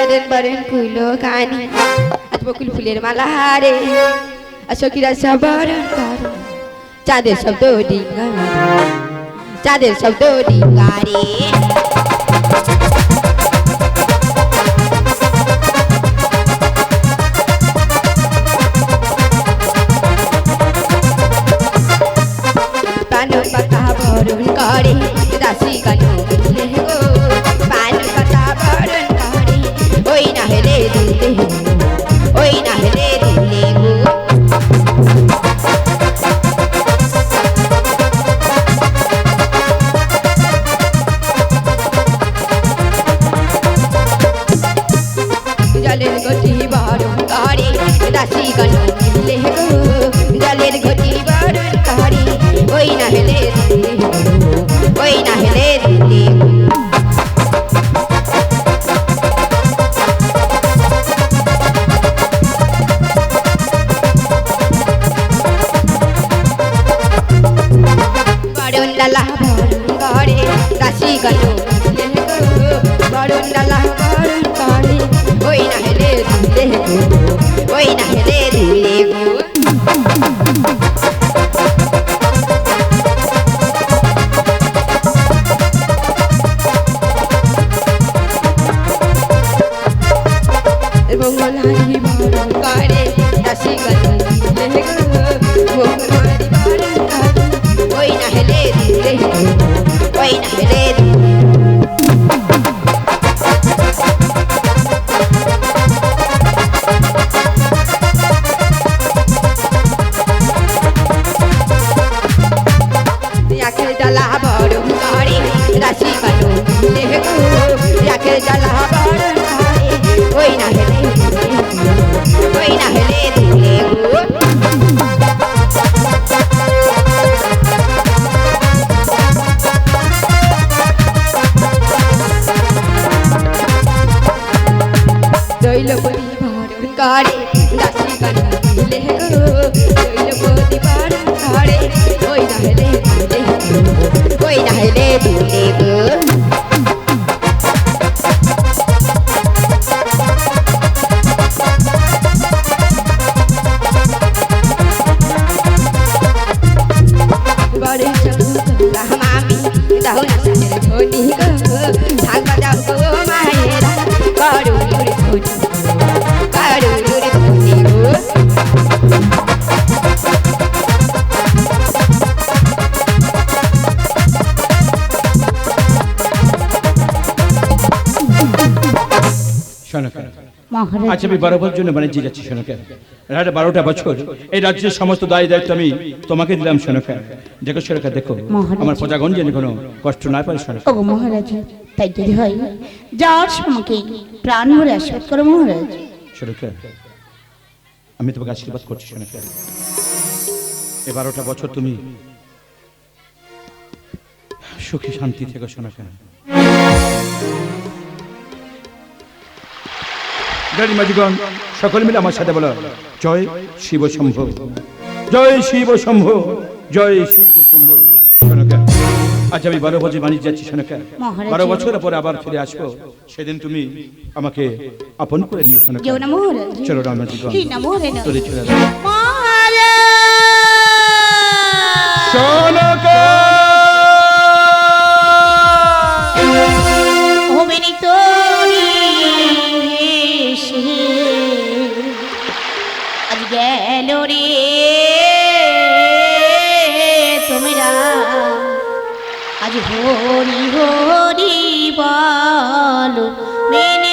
বারেন বারেন কুলো কানি আজ বকুল ফুলের মালা হারে সখীরা সবরণ করে চাঁদের শব্দ ডিঙ্গা চাঁদের শব্দ ডিঙ্গারে পান পাতা বরণ করে দাসী কানু মিলে গো পান পাতা বরণ করে ওই না হেলে দিলে ওই না হেলে দিলে গো জলের গতি বরণ করে দাসী কানু মিলে গো জলের গতি বরণ করে ওই না হেলে দিলে ওই না হেলে দিলে বরণ লালা বরণ করে দাসী কানু মিলে গো বরণ লালা বরণ করে ওই না হেলে দিলে গো ওই না হেলে দিলে গো মঙ্গলহারি বরণ করে দাসী কানু মিলে গো মঙ্গলহারি বরণ করে ওই না হেলে দিলে ওই না হেলে দিলে আখের ডালা বরণ করে দাসী কানু মিলে গো আখের ডালা বরণ করে ওই না হেলে দিলে ওই না হেলে দিলে গো দৈলপতি বরণ করে দাসী কানু মিলে গো দৈলপতি বরণ করে ওই না হেলে দিলে ওই না হেলে দিলে গো বড় চন্দুলা মামি দাও না সাজের ধনি গো থাকবা যাও গো মায়েরা করু লুরে ধনি গো আচ্ছা আমি 12 বছর জন্য বাণিজ্যে যাচ্ছি শোনকে রাত 12টা বছর এই রাজ্যের সমস্ত দায় দায়িত্ব আমি তোমাকে দিলাম শোনকে দেখো শোনকে দেখো আমার প্রজাগণ যেন কোনো কষ্ট না পায় শোনকে ওগো মহারাজ তাই যদি হয় যার আমাকে প্রাণ ভরে আশীর্বাদ করো মহারাজ শোনকে আমি তোমাকে আশীর্বাদ করছি শোনকে এই 12টা বছর তুমি সুখী শান্তি থেকো শোনকে গাড়ি মাঝিগণ সকলে মিলে আমার সাথে বলো জয় শিব শম্ভ জয় শিব শম্ভ জয় শিব শম্ভ শোনকা আজ আমি 12 বছর বাণিজ্য যাচ্ছি শোনকা 12 বছর পরে আবার ফিরে আসবো সেদিন তুমি আমাকে আপন করে নিও শোনকা কেউ না মহারাজ চলো রামজিগণ কি না মহারাজ চলে চলে মহারাজ শোনকা হবেনি তোরি আজ গেল রে তোমরা আজ হরি হরি বলো মেনে